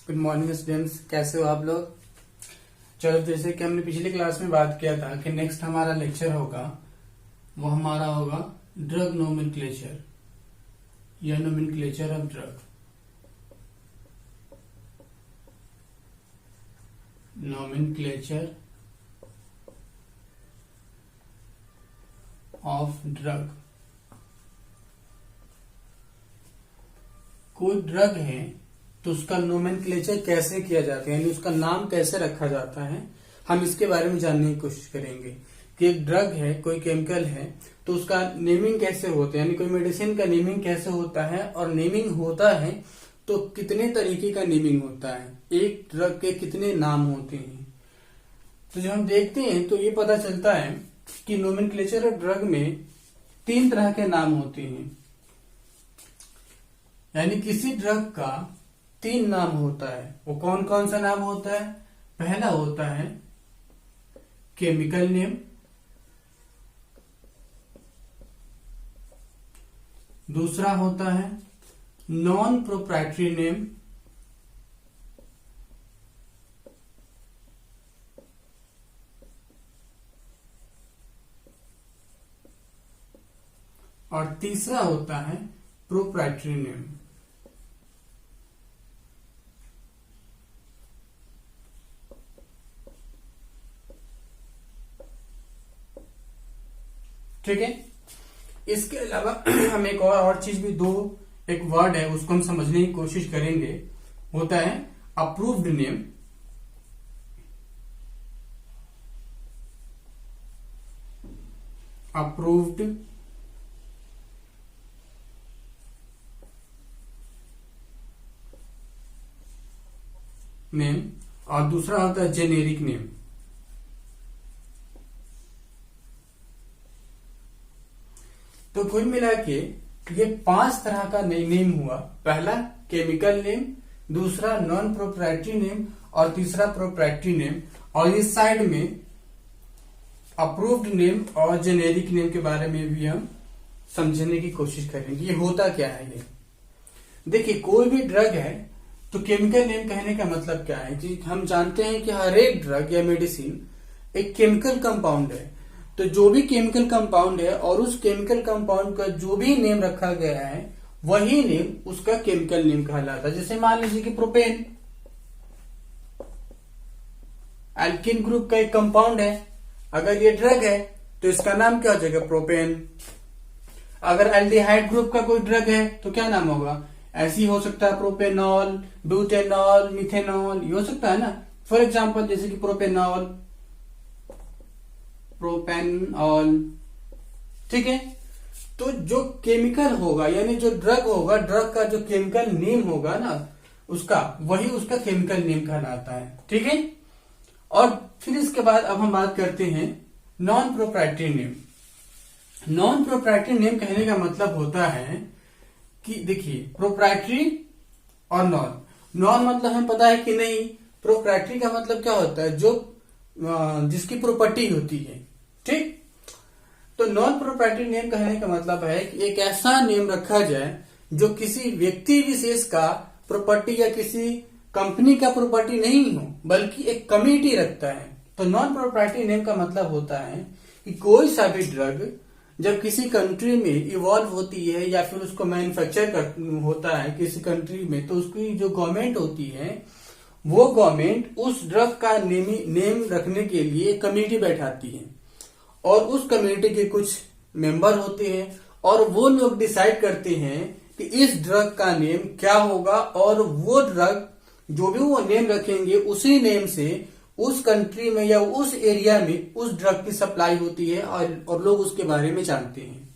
Good morning students, कैसे हो आप लोग। चलो, जैसे कि हमने पिछली क्लास में बात किया था कि नेक्स्ट हमारा लेक्चर होगा वो हमारा होगा ड्रग नोमेनक्लेचर या nomenclature of drug. Nomenclature of drug. कोई ड्रग है तो उसका नोमेनक्लेचर कैसे किया जाता है, यानी उसका नाम कैसे रखा जाता है, हम इसके बारे में जानने की कोशिश करेंगे कि एक ड्रग है, कोई केमिकल है तो उसका नेमिंग कैसे होता है, यानी कोई मेडिसिन का नेमिंग कैसे होता है, और नेमिंग होता है तो कितने तरीके का नेमिंग होता है, एक ड्रग के कितने नाम होते हैं। तो जब हम देखते हैं तो ये पता चलता है कि नोमेनक्लेचर ऑफ ड्रग में 3 तरह के नाम होते हैं, यानी किसी ड्रग का 3 नाम होता है। वो कौन कौन सा नाम होता है? पहला होता है केमिकल नेम, दूसरा होता है नॉन प्रोप्राइटरी नेम, और तीसरा होता है प्रोप्राइटरी नेम। ठीक है। इसके अलावा हम एक और चीज भी एक वर्ड है उसको हम समझने की कोशिश करेंगे, होता है अप्रूव्ड नेम। अप्रूव्ड नेम, और दूसरा होता है जेनेरिक नेम। तो कुल मिला के ये 5 तरह का नेम हुआ। पहला केमिकल नेम, दूसरा नॉन प्रोप्राइटरी नेम, और तीसरा प्रोप्राइटरी नेम, और इस साइड में अप्रूव्ड नेम और जेनेरिक नेम के बारे में भी हम समझने की कोशिश करेंगे। ये होता क्या है ये देखिए, कोई भी ड्रग है तो केमिकल नेम कहने का मतलब क्या है कि हम जानते हैं कि हर एक ड्रग या मेडिसिन एक केमिकल कंपाउंड है। तो जो भी केमिकल कंपाउंड है और उस केमिकल कंपाउंड का जो भी नेम रखा गया है वही नेम उसका केमिकल नेम कहलाता है। जैसे मान लीजिए कि प्रोपेन एल्किन ग्रुप का एक कंपाउंड है, अगर ये ड्रग है तो इसका नाम क्या हो जाएगा? प्रोपेन। अगर एल्डिहाइड ग्रुप का कोई ड्रग है तो क्या नाम होगा? ऐसे ही हो सकता है प्रोपेनॉल, ब्यूटेनॉल, मिथेनॉल, ये हो सकता है ना। फॉर एग्जाम्पल जैसे कि प्रोपेनॉल, प्रोपेनॉल। ठीक है। तो जो केमिकल होगा यानी जो ड्रग होगा, ड्रग का जो केमिकल नेम होगा ना उसका, वही उसका केमिकल नेम कहलाता है। ठीक है। और फिर इसके बाद अब हम बात करते हैं non proprietary name. Non proprietary name कहने का मतलब होता है कि देखिए, प्रोप्राइटरी और नॉन मतलब हमें पता है कि नहीं। प्रोप्राइटरी का मतलब क्या होता है? जो जिसकी प्रॉपर्टी होती है। ठीक। तो नॉन प्रोप्राइटरी नेम कहने का मतलब है कि एक ऐसा नेम रखा जाए जो किसी व्यक्ति विशेष का प्रॉपर्टी या किसी कंपनी का प्रॉपर्टी नहीं हो, बल्कि एक कमिटी रखता है। तो नॉन प्रोप्राइटरी नेम का मतलब होता है कि कोई सा भी ड्रग जब किसी कंट्री में इवॉल्व होती है या फिर उसको मैन्युफैक्चर होता है किसी कंट्री में, तो उसकी जो गवर्नमेंट होती है वो गवर्नमेंट उस ड्रग का नेम रखने के लिए कमेटी बैठाती है, और उस कमेटी के कुछ मेंबर होते हैं और वो लोग डिसाइड करते हैं कि इस ड्रग का नेम क्या होगा, और वो ड्रग जो भी वो नेम रखेंगे उसी नेम से उस कंट्री में या उस एरिया में उस ड्रग की सप्लाई होती है और लोग उसके बारे में जानते हैं।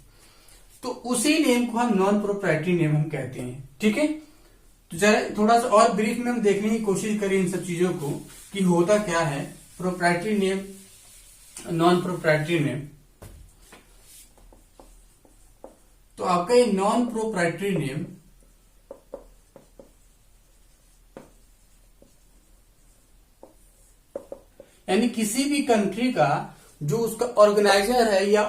तो उसी नेम को हम नॉन प्रोप्राइटरी नेम हम कहते हैं। ठीक है। तो जरा थोड़ा सा और ब्रीफ में हम देखने की कोशिश करें इन सब चीजों को कि होता क्या है proprietary name, non proprietary name. तो आपका ये नॉन प्रोप्राइटरी नेम यानी किसी भी कंट्री का जो उसका ऑर्गेनाइजर है या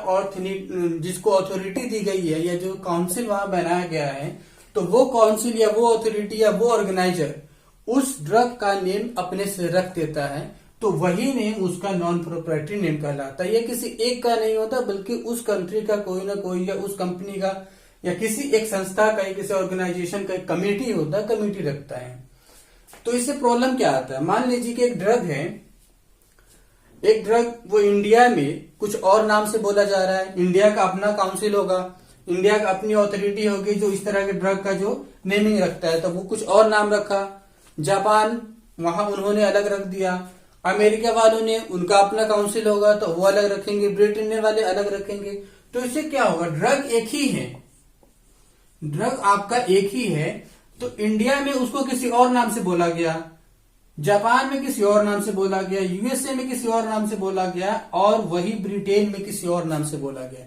जिसको अथॉरिटी दी गई है या जो काउंसिल वहां बनाया गया है, तो वो काउंसिल या वो अथॉरिटी या वो ऑर्गेनाइजर उस ड्रग का नेम अपने से रख देता है तो वही नेम उसका नॉन प्रोप्राइटरी नेम कहलाता है। ये किसी एक का नहीं होता बल्कि उस कंट्री का कोई ना कोई या उस कंपनी का या किसी एक संस्था का या किसी ऑर्गेनाइजेशन का एक कमेटी होता है, कमेटी रखता है। तो इससे प्रॉब्लम क्या आता है, मान लीजिए कि एक ड्रग है, एक ड्रग वो इंडिया में कुछ और नाम से बोला जा रहा है, इंडिया का अपना काउंसिल होगा, इंडिया का अपनी अथॉरिटी होगी जो इस तरह के ड्रग का जो नेमिंग रखता है, तो वो कुछ और नाम रखा। जापान वहां उन्होंने अलग रख दिया, अमेरिका वालों ने उनका अपना काउंसिल होगा तो वो अलग रखेंगे, ब्रिटेन वाले अलग रखेंगे। तो इससे क्या होगा, ड्रग एक ही है, ड्रग आपका एक ही है, तो इंडिया में उसको किसी और नाम से बोला गया, जापान में किसी और नाम से बोला गया, यूएसए में किसी और नाम से बोला गया और वही ब्रिटेन में किसी और नाम से बोला गया।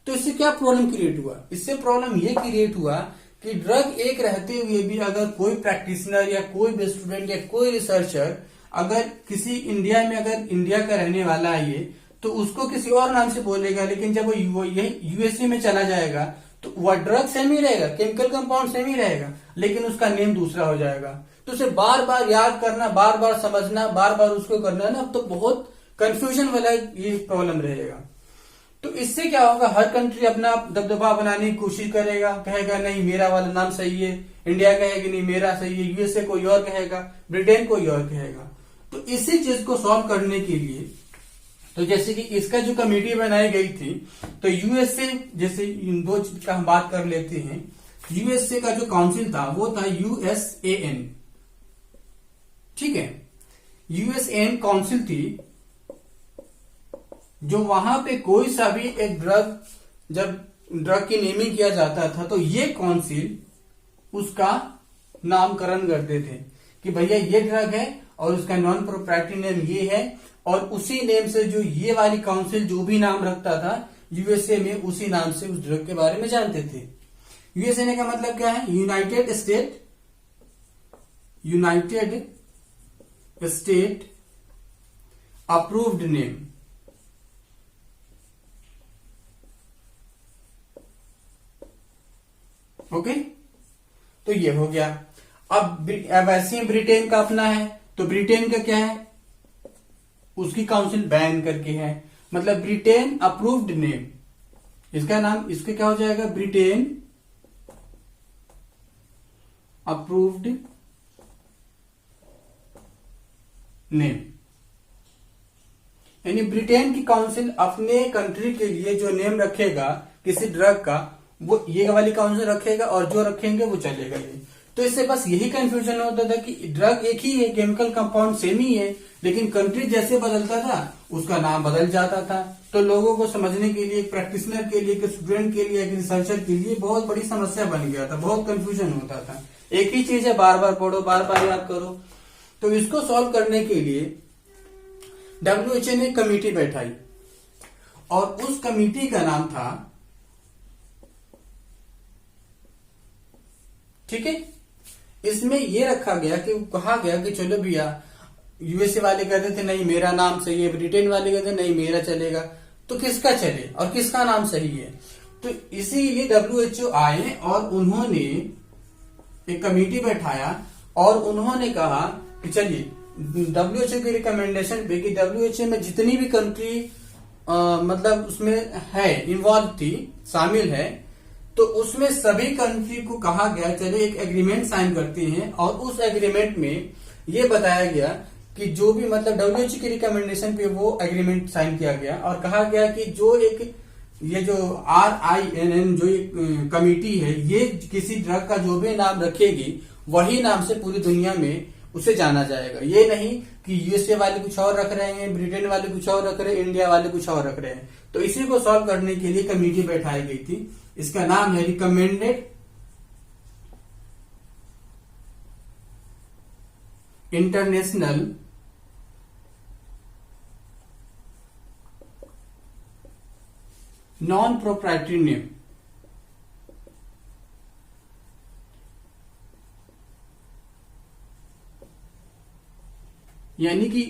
तो इससे क्या प्रॉब्लम क्रिएट हुआ, इससे प्रॉब्लम ये क्रिएट हुआ कि ड्रग एक रहते हुए भी अगर कोई प्रैक्टिशनर या कोई भी स्टूडेंट या कोई रिसर्चर अगर किसी इंडिया में अगर इंडिया का रहने वाला है ये, तो उसको किसी और नाम से बोलेगा, लेकिन जब वो यही यूएसए में चला जाएगा तो वह ड्रग सेम ही रहेगा, केमिकल कंपाउंड सेम ही रहेगा, लेकिन उसका नेम दूसरा हो जाएगा। तो उसे बार बार याद करना, बार बार समझना, बार बार उसको करना ना, तो बहुत कंफ्यूजन वाला ये प्रॉब्लम रहेगा। तो इससे क्या होगा, हर कंट्री अपना दबदबा बनाने की कोशिश करेगा, कहेगा नहीं मेरा वाला नाम सही है, इंडिया कहेगी नहीं मेरा सही है, यूएसए कोई और कहेगा, ब्रिटेन कोई और कहेगा। तो इसी चीज को सॉल्व करने के लिए, तो जैसे कि इसका जो कमेटी बनाई गई थी, तो यूएसए, जैसे इन दो चीज का हम बात कर लेते हैं, यूएसए का जो काउंसिल था वो था यूएसएएन, ठीक है, यूएसएएन काउंसिल थी, जो वहां पे कोई सा भी एक ड्रग, जब ड्रग की नेमिंग किया जाता था तो ये काउंसिल उसका नामकरण करते थे कि भैया ये ड्रग है और उसका नॉन प्रोप्राइटरी नेम ये है, और उसी नेम से जो ये वाली काउंसिल जो भी नाम रखता था यूएसए में, उसी नाम से उस ड्रग के बारे में जानते थे। यूएसए का मतलब क्या है, United state approved name. Okay, तो ये हो गया। अब ऐसे ही ब्रिटेन का अपना है, तो ब्रिटेन का क्या है, उसकी काउंसिल बैन करके है, मतलब ब्रिटेन अप्रूव्ड नेम, इसका नाम, इसका क्या हो जाएगा, ब्रिटेन अप्रूव्ड नेम। यानी ब्रिटेन की काउंसिल अपने कंट्री के लिए जो नेम रखेगा किसी ड्रग का, वो ये वाली काउंसिल रखेगा और जो रखेंगे वो चलेगा ये। तो इससे बस यही कंफ्यूजन होता था कि ड्रग एक ही है, केमिकल कंपाउंड सेम ही है, लेकिन कंट्री जैसे बदलता था उसका नाम बदल जाता था। तो लोगों को समझने के लिए, प्रैक्टिशनर के लिए, स्टूडेंट के लिए, रिसर्चर के लिए बहुत बड़ी समस्या बन गया था, बहुत कंफ्यूजन होता था। एक ही चीज है, बार बार पढ़ो, बार बार याद करो। तो इसको सॉल्व करने के लिए डब्ल्यूएचओ ने कमेटी बैठाई और उस कमेटी का नाम था, ठीक है, इसमें ये रखा गया कि कहा गया कि चलो भैया, यूएसए वाले कहते थे नहीं मेरा नाम सही है, ब्रिटेन वाले कहते नहीं मेरा चलेगा, तो किसका चले और किसका नाम सही है। तो इसीलिए डब्ल्यूएचओ आए और उन्होंने एक कमेटी बैठाया और उन्होंने कहा कि चलिए डब्ल्यूएचओ की रिकमेंडेशन पे, कि डब्ल्यूएचओ में जितनी भी कंट्री मतलब उसमें है, इन्वॉल्व थी, शामिल है, तो उसमें सभी कंट्री को कहा गया चले एक एग्रीमेंट साइन करते हैं, और उस एग्रीमेंट में ये बताया गया कि जो भी, मतलब डब्ल्यूएचओ की रिकमेंडेशन पे वो एग्रीमेंट साइन किया गया और कहा गया कि जो एक ये जो RINN जो एक कमेटी है, ये किसी ड्रग का जो भी नाम रखेगी वही नाम से पूरी दुनिया में उसे जाना जाएगा। ये नहीं कि यूएसए वाले कुछ और रख रहे हैं, ब्रिटेन वाले कुछ और रख रहे हैं, इंडिया वाले कुछ और रख रहे हैं। तो इसी को सॉल्व करने के लिए कमेटी बैठाई गई थी, इसका नाम है recommended international non proprietary name. यानी कि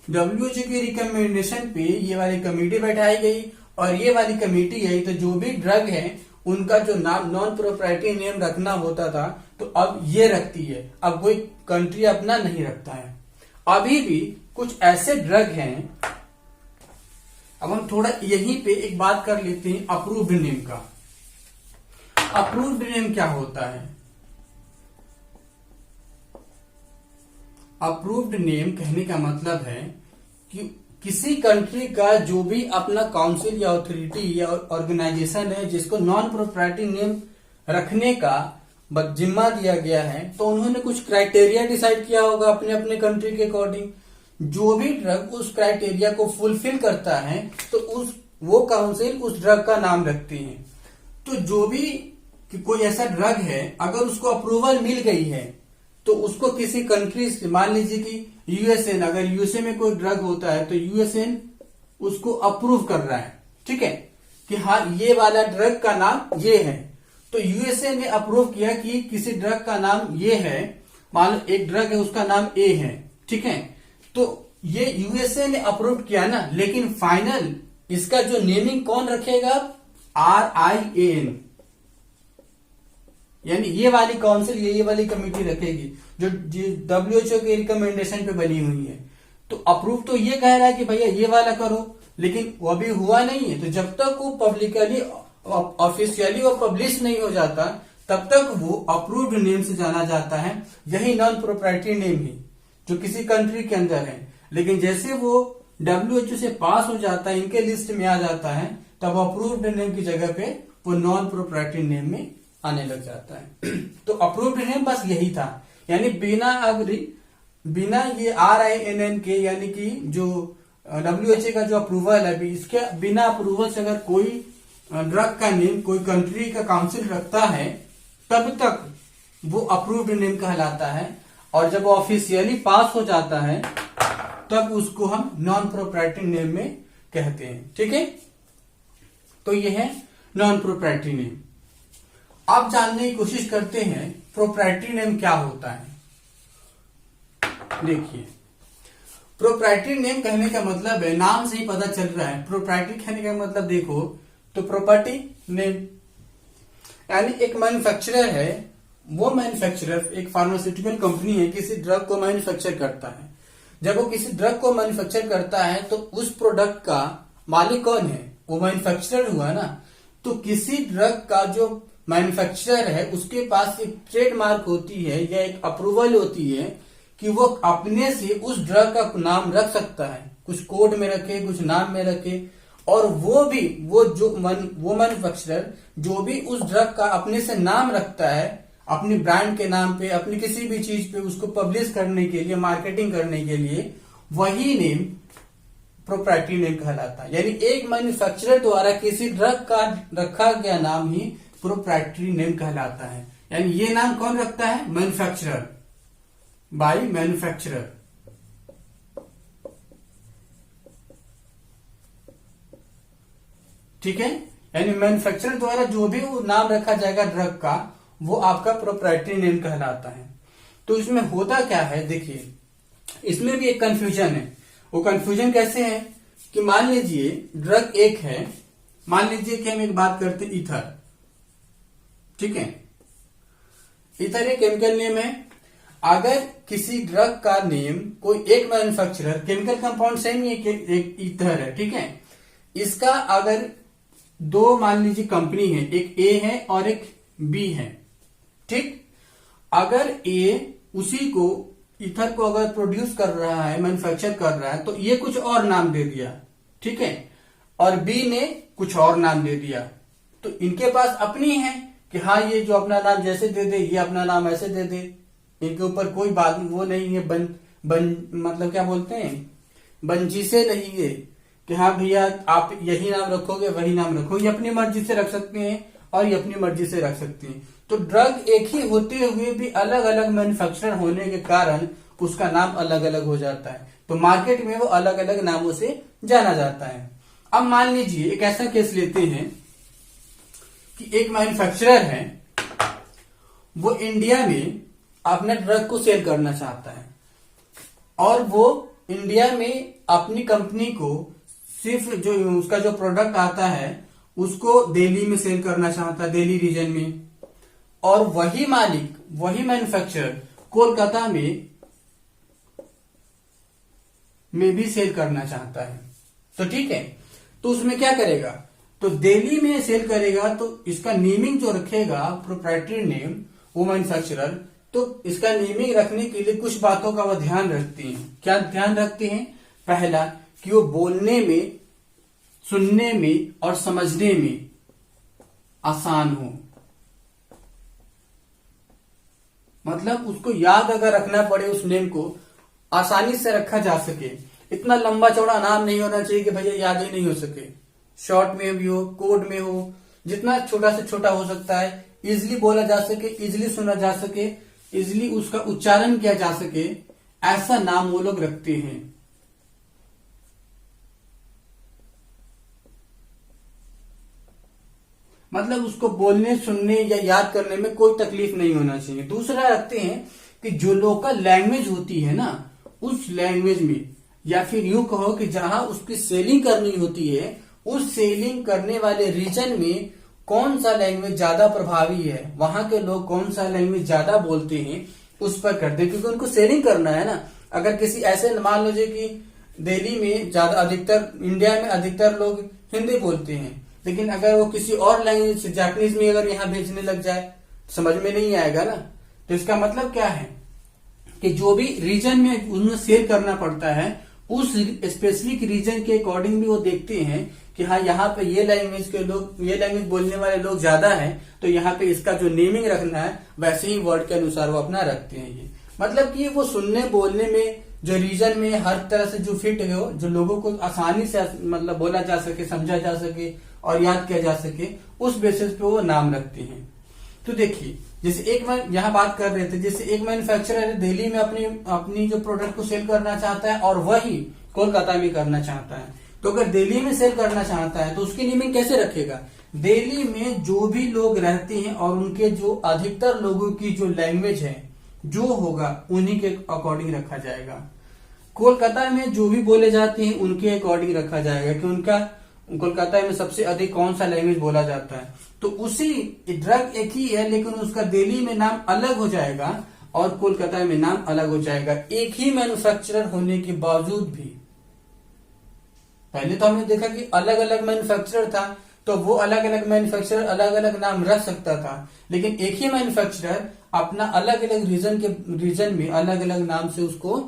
डब्ल्यूएचओ की रिकमेंडेशन पे ये वाली कमेटी बैठाई गई और ये वाली कमेटी है तो जो भी ड्रग है उनका जो नाम नॉन प्रोप्राइटरी नेम रखना होता था तो अब ये रखती है, अब कोई कंट्री अपना नहीं रखता है। अभी भी कुछ ऐसे ड्रग हैं, अब हम थोड़ा यहीं पे एक बात कर लेते हैं अप्रूव्ड नेम का। अप्रूव्ड नेम क्या होता है? अप्रूव्ड नेम कहने का मतलब है कि किसी कंट्री का जो भी अपना काउंसिल या अथॉरिटी या ऑर्गेनाइजेशन है जिसको नॉन प्रोप्राइटरी नेम रखने का जिम्मा दिया गया है, तो उन्होंने कुछ क्राइटेरिया डिसाइड किया होगा अपने अपने कंट्री के अकॉर्डिंग। जो भी ड्रग उस क्राइटेरिया को फुलफिल करता है तो वो काउंसिल उस ड्रग का नाम रखती है। तो जो भी कि कोई ऐसा ड्रग है अगर उसको अप्रूवल मिल गई है तो उसको किसी कंट्री से, मान लीजिए कि यूएसएन, अगर यूएसए में कोई ड्रग होता है तो यूएसएन उसको अप्रूव कर रहा है, ठीक है, कि हाँ ये वाला ड्रग का नाम ये है। तो यूएसए ने अप्रूव किया कि किसी ड्रग का नाम ये है, मान लो एक ड्रग है उसका नाम ए है, ठीक है, तो ये यूएसए ने अप्रूव किया ना, लेकिन फाइनल इसका जो नेमिंग कौन रखेगा? RIAN, यानी ये वाली काउंसिल, ये वाली कमेटी रखेगी जो WHO के रिकमेंडेशन पे बनी हुई है। तो अप्रूव तो ये कह रहा है कि भैया ये वाला करो, लेकिन वो अभी हुआ नहीं है। तो जब तक वो पब्लिकली ऑफिशियली वो पब्लिश नहीं हो जाता तब तक वो अप्रूव्ड नेम से जाना जाता है। यही नॉन प्रोप्राइटरी नेम ही जो किसी कंट्री के अंदर है, लेकिन जैसे वो WHO से पास हो जाता है, इनके लिस्ट में आ जाता है, तब अप्रूव्ड नेम की जगह पे वो नॉन प्रोप्राइटरी नेम में आने लग जाता है। तो अप्रूव्ड नेम बस यही था, यानी बिना ये RINN के, यानी कि जो WHO का जो अप्रूवल है, इसके बिना अप्रूवल से अगर कोई ड्रग का नेम कोई कंट्री का काउंसिल रखता है तब तक वो अप्रूव्ड नेम कहलाता है, और जब वो ऑफिशियली पास हो जाता है तब उसको हम नॉन प्रोप्राइटरी नेम में कहते हैं, ठीक है। तो ये है नॉन प्रोप्राइटरी नेम। अब जानने की कोशिश करते हैं प्रोप्राइटरी नेम क्या होता है। देखिए, प्रोप्राइटरी नेम कहने का मतलब है, नाम से ही पता चल रहा है, प्रोप्राइटरी कहने का मतलब देखो तो प्रॉपर्टी नेम, यानी एक मैन्युफैक्चरर है, वो मैन्युफैक्चरर एक फार्मास्यूटिकल कंपनी है, किसी ड्रग को मैन्युफैक्चर करता है। जब वो किसी ड्रग को मैन्युफैक्चर करता है तो उस प्रोडक्ट का मालिक कौन है? वो मैन्युफैक्चरर हुआ ना। तो किसी ड्रग का जो मैन्युफैक्चरर है उसके पास एक ट्रेडमार्क होती है या एक अप्रूवल होती है कि वो अपने से उस ड्रग का नाम रख सकता है, कुछ कोड में रखे, कुछ नाम में रखे, और वो मैन्युफैक्चरर जो भी उस ड्रग का अपने से नाम रखता है, अपनी ब्रांड के नाम पे, अपनी किसी भी चीज पे उसको पब्लिश करने के लिए, मार्केटिंग करने के लिए, वही नेम प्रोप्राइटरी नेम कहलाता है। यानी एक मैन्युफैक्चरर द्वारा किसी ड्रग का रखा गया नाम ही प्रोप्राइटरी नेम कहलाता है। यानी ये नाम कौन रखता है? Manufacturer, by manufacturer. ठीक है, यानी मैन्युफैक्चरर द्वारा जो भी वो नाम रखा जाएगा ड्रग का, वो आपका प्रोप्राइटरी नेम कहलाता है। तो इसमें होता क्या है, देखिए इसमें भी एक कंफ्यूजन है। वो कंफ्यूजन कैसे है कि मान लीजिए ड्रग एक है, मान लीजिए कि हम एक बात करते हैं ईथर, ठीक है, ईथर एक केमिकल नेम है। अगर किसी ड्रग का नेम कोई एक मैन्युफैक्चरर, केमिकल कंपाउंड सेम ही एक ईथर है, ठीक है, इसका अगर दो मान लीजिए कंपनी है, एक ए है और एक बी है, ठीक, अगर ए उसी को ईथर को अगर प्रोड्यूस कर रहा है, मैन्युफैक्चर कर रहा है, तो ये कुछ और नाम दे दिया, ठीक है, और बी ने कुछ और नाम दे दिया, तो इनके पास अपनी है कि हाँ ये जो अपना नाम जैसे दे दे, ये अपना नाम ऐसे दे दे, इनके ऊपर कोई बात वो नहीं है, मतलब क्या बोलते हैं, बंजिशें नहीं है कि हाँ भैया आप यही नाम रखोगे वही नाम रखो। ये अपनी मर्जी से रख सकते हैं और ये अपनी मर्जी से रख सकते हैं। तो ड्रग एक ही होते हुए भी अलग अलग मैन्युफैक्चरर होने के कारण उसका नाम अलग अलग हो जाता है, तो मार्केट में वो अलग अलग नामों से जाना जाता है। अब मान लीजिए एक ऐसा केस लेते हैं कि एक मैन्युफैक्चरर है, वो इंडिया में अपने ड्रग को सेल करना चाहता है और वो इंडिया में अपनी कंपनी को सिर्फ जो उसका जो प्रोडक्ट आता है उसको दिल्ली में सेल करना चाहता है, दिल्ली रीजन में, और वही मालिक, वही मैन्युफैक्चरर कोलकाता में भी सेल करना चाहता है। तो ठीक है, तो उसमें क्या करेगा, तो दिल्ली में सेल करेगा तो इसका नेमिंग जो रखेगा, प्रोप्राइटरी नेम, वो मैन्युफैक्चरर, तो इसका नेमिंग रखने के लिए कुछ बातों का वह ध्यान रखते हैं। क्या ध्यान रखते हैं? पहला, कि वो बोलने में, सुनने में और समझने में आसान हो, मतलब उसको याद अगर रखना पड़े, उस नेम को आसानी से रखा जा सके। इतना लंबा चौड़ा नाम नहीं होना चाहिए कि भैया याद ही नहीं हो सके, शॉर्ट में भी हो, कोड में हो, जितना छोटा से छोटा हो सकता है, इजिली बोला जा सके, इजिली सुना जा सके, इजिली उसका उच्चारण किया जा सके, ऐसा नाम वो लोग रखते हैं। मतलब उसको बोलने, सुनने या याद करने में कोई तकलीफ नहीं होना चाहिए। दूसरा रखते हैं कि जो लोकल लैंग्वेज होती है ना, उस लैंग्वेज में, या फिर यूं कहो कि जहां उसकी सेलिंग करनी होती है, उस सेलिंग करने वाले रीजन में कौन सा लैंग्वेज ज्यादा प्रभावी है, वहां के लोग कौन सा लैंग्वेज ज्यादा बोलते हैं, उस पर करते हैं, क्योंकि उनको सेलिंग करना है ना। अगर किसी ऐसे, मान लीजिए कि दिल्ली में ज्यादा, अधिकतर इंडिया में अधिकतर लोग हिंदी बोलते हैं, लेकिन अगर वो किसी और लैंग्वेज, जापानीज में अगर यहाँ भेजने लग जाए, समझ में नहीं आएगा ना। तो इसका मतलब क्या है कि जो भी रीजन में उन्हें सेल करना पड़ता है, उस स्पेसिफिक रीजन के अकॉर्डिंग भी वो देखते हैं कि हाँ, यहाँ पे ये लैंग्वेज के लोग, ये लैंग्वेज बोलने वाले लोग ज्यादा हैं, तो यहाँ पे इसका जो नेमिंग रखना है वैसे ही वर्ड के अनुसार वो अपना रखते हैं। ये मतलब कि वो सुनने बोलने में, जो रीजन में हर तरह से जो फिट हो, जो लोगों को आसानी से मतलब बोला जा सके, समझा जा सके और याद किया जा सके, उस बेसिस पे वो नाम रखते हैं। तो देखिए, जैसे एक यहाँ बात कर रहे थे, जैसे एक मैन्युफैक्चरर दिल्ली में अपनी जो प्रोडक्ट को सेल करना चाहता है और वही कोलकाता में करना चाहता है। तो अगर दिल्ली में सेल करना चाहता है तो उसकी नेमिंग कैसे रखेगा? दिल्ली में जो भी लोग रहते हैं और उनके जो अधिकतर लोगों की जो लैंग्वेज है, जो होगा उन्हीं के अकॉर्डिंग रखा जाएगा। कोलकाता में जो भी बोले जाते हैं उनके अकॉर्डिंग रखा जाएगा कि उनका कोलकाता में सबसे अधिक कौन सा लैंग्वेज बोला जाता है। तो उसी ड्रग एक ही है, लेकिन उसका दिल्ली में नाम अलग हो जाएगा और कोलकाता में नाम अलग हो जाएगा, एक ही मैन्युफैक्चरर होने के बावजूद भी। पहले तो हमने देखा कि अलग अलग मैन्युफैक्चरर था, तो वो अलग अलग मैन्युफैक्चरर अलग अलग नाम रख सकता था, लेकिन एक ही मैन्युफैक्चरर अपना अलग अलग रीजन में अलग अलग नाम से उसको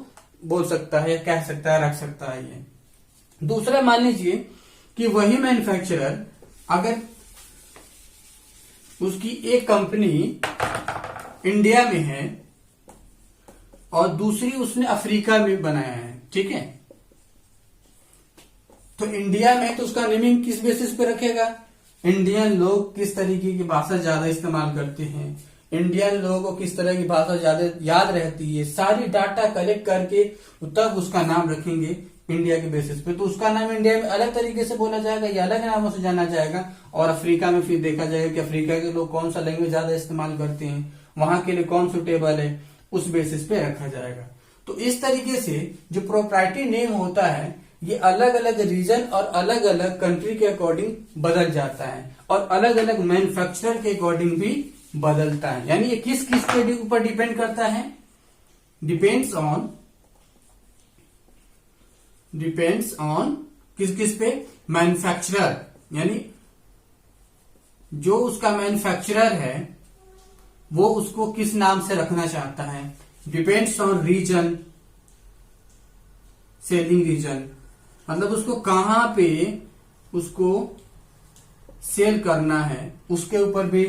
बोल सकता है, कह सकता है, रख सकता है। ये दूसरा, मान लीजिए कि वही मैन्युफैक्चरर, अगर उसकी एक कंपनी इंडिया में है और दूसरी उसने अफ्रीका में बनाया है, ठीक है, तो इंडिया में तो उसका नेमिंग किस बेसिस पे रखेगा? इंडियन लोग किस तरीके की भाषा ज्यादा इस्तेमाल करते हैं, इंडियन लोगों को किस तरह की भाषा ज्यादा याद रहती है, सारी डाटा कलेक्ट करके तब उसका नाम रखेंगे इंडिया के बेसिस पे। तो उसका नाम इंडिया में अलग तरीके से बोला जाएगा या अलग नामों से जाना जाएगा, और अफ्रीका में फिर देखा जाएगा कि अफ्रीका के लोग कौन सा लैंग्वेज ज्यादा इस्तेमाल करते हैं, वहां के लिए कौन सुटेबल है, उस बेसिस पे रखा जाएगा। तो इस तरीके से जो प्रोप्राइटरी नेम होता है, ये अलग अलग रीजन और अलग अलग कंट्री के अकॉर्डिंग बदल जाता है और अलग अलग मैन्युफैक्चरर के अकॉर्डिंग भी बदलता है। यानी ये किस किस के ऊपर डिपेंड करता है? डिपेंड्स ऑन किस किस पे? मैन्युफैक्चरर, यानी जो उसका मैन्युफैक्चरर है वो उसको किस नाम से रखना चाहता है। Depends on region, selling region, मतलब उसको कहां पे उसको सेल करना है, उसके ऊपर भी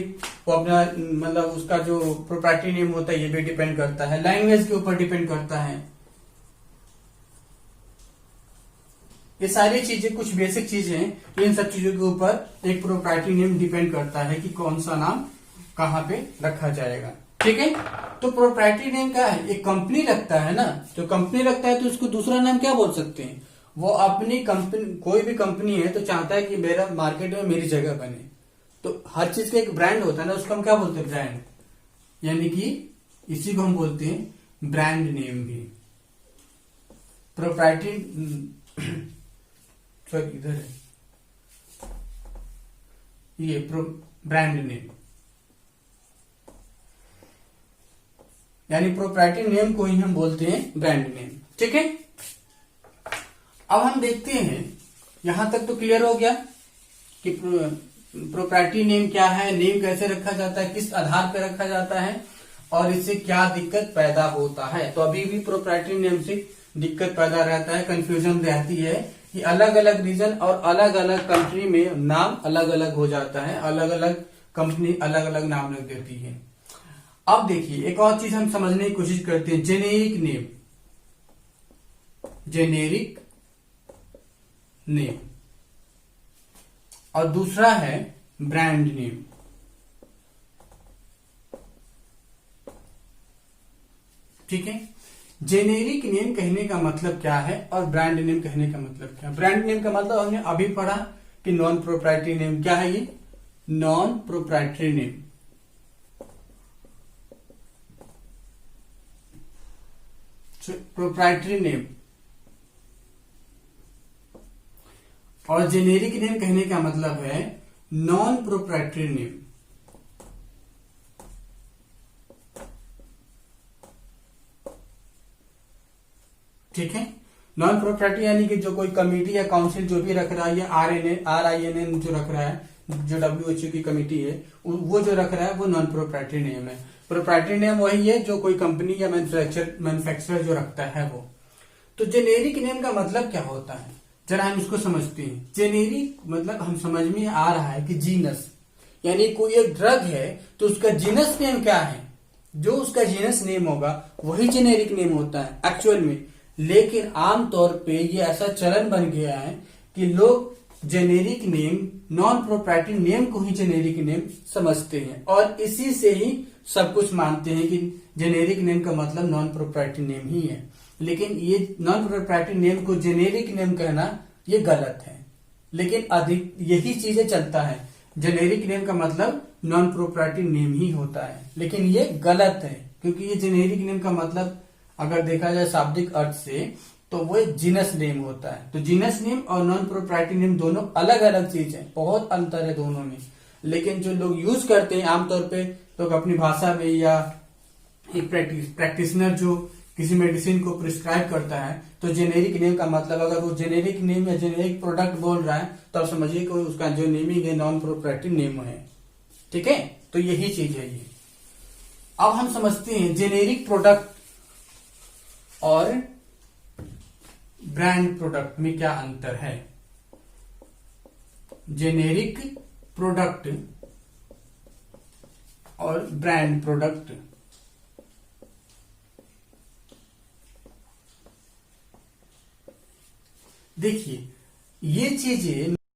वो अपना, मतलब उसका जो प्रोप्राइटरी नेम होता है ये भी डिपेंड करता है। लैंग्वेज के ऊपर डिपेंड करता है। ये सारी चीजें कुछ बेसिक चीजें हैं, तो इन सब चीजों के ऊपर एक प्रोप्राइटरी नेम डिपेंड करता है कि कौन सा नाम कहां पे रखा जाएगा। ठीक है, तो प्रोप्राइटरी नेम क्या है? एक कंपनी रखता है ना, जो कंपनी रखता है तो उसको दूसरा नाम क्या बोल सकते हैं? वो अपनी कंपनी, कोई भी कंपनी है तो चाहता है कि मेरा मार्केट में मेरी जगह बने, तो हर चीज का एक ब्रांड होता है ना, उसको हम क्या बोलते हैं? ब्रांड, यानी कि इसी को हम बोलते हैं ब्रांड नेम भी। प्रोप्राइटरी इधर है, ये ब्रांड नेम, यानी प्रोप्राइटरी नेम को ही हम बोलते हैं ब्रांड नेम। ठीक है, अब हम देखते हैं, यहां तक तो क्लियर हो गया कि प्रोप्राइटरी नेम क्या है, नेम कैसे रखा जाता है, किस आधार पर रखा जाता है और इससे क्या दिक्कत पैदा होता है। तो अभी भी प्रोप्राइटरी नेम से दिक्कत पैदा रहता है, कंफ्यूजन रहती है कि अलग अलग रीजन और अलग अलग कंट्री में नाम अलग अलग हो जाता है, अलग अलग कंपनी अलग अलग नाम रख देती है। अब देखिए एक और चीज हम समझने की कोशिश करते हैं, जेनेरिक नेम, जेनेरिक नेम, और दूसरा है ब्रांड नेम। ठीक है, जेनेरिक नेम कहने का मतलब क्या है और ब्रांड नेम कहने का मतलब क्या है। ब्रांड नेम का मतलब हमने अभी पढ़ा कि नॉन प्रोप्राइटरी नेम। क्या है ये? Non proprietary name. Proprietary name और जेनेरिक नेम कहने का मतलब है नॉन प्रोप्राइटरी नेम। ठीक है, नॉन प्रोप्राइटरी यानी कि जो कोई कमेटी या काउंसिल जो भी रख रहा है, या RINN जो रख रहा है, जो WHO की कमेटी है, वो जो रख रहा है वो नॉन प्रोप्राइटरी नेम है। प्रोप्राइटरी नेम वही है जो कोई कंपनी या मैन्युफैक्चरर जो रखता है वो। तो जेनेरिक नेम का मतलब क्या होता है, जरा हम इसको समझते हैं। जेनेरिक मतलब हम समझ में आ रहा है कि जीनस, यानी कोई एक ड्रग है तो उसका जीनस नेम क्या है, जो उसका जीनस नेम होगा वही जेनेरिक नेम होता है एक्चुअल में। लेकिन आमतौर पे ये ऐसा चलन बन गया है कि लोग generic name, non proprietary name को ही जेनेरिक नेम समझते हैं और इसी से ही सब कुछ मानते हैं कि जेनेरिक नेम का मतलब नॉन प्रोप्राइटरी नेम ही है। लेकिन ये नॉन प्रोप्राइटरी नेम को जेनेरिक नेम कहना ये गलत है। लेकिन अधिक यही चीजें चलता है, जेनेरिक नेम का मतलब नॉन प्रोप्राइटरी नेम ही होता है, लेकिन ये गलत है क्योंकि ये जेनेरिक नेम का मतलब अगर देखा जाए शाब्दिक अर्थ से तो वो जीनस नेम होता है। तो जीनस नेम और नॉन प्रोप्राइटरी नेम दोनों अलग अलग चीज है, बहुत अंतर है दोनों में। लेकिन जो लोग यूज करते हैं आमतौर पे लोग अपनी भाषा में, या एक प्रैक्टिशनर जो किसी मेडिसिन को प्रिस्क्राइब करता है, तो जेनेरिक नेम का मतलब अगर वो जेनेरिक नेम या जेनेरिक प्रोडक्ट बोल रहा है तो आप समझिए कि उसका जो नेमिंग है नॉन प्रोप्राइटरी नेम है। ठीक है, तो यही चीज है ये। अब हम समझते हैं जेनेरिक प्रोडक्ट और ब्रांड प्रोडक्ट में क्या अंतर है। जेनेरिक प्रोडक्ट और ब्रांड प्रोडक्ट, देखिए ये चीजें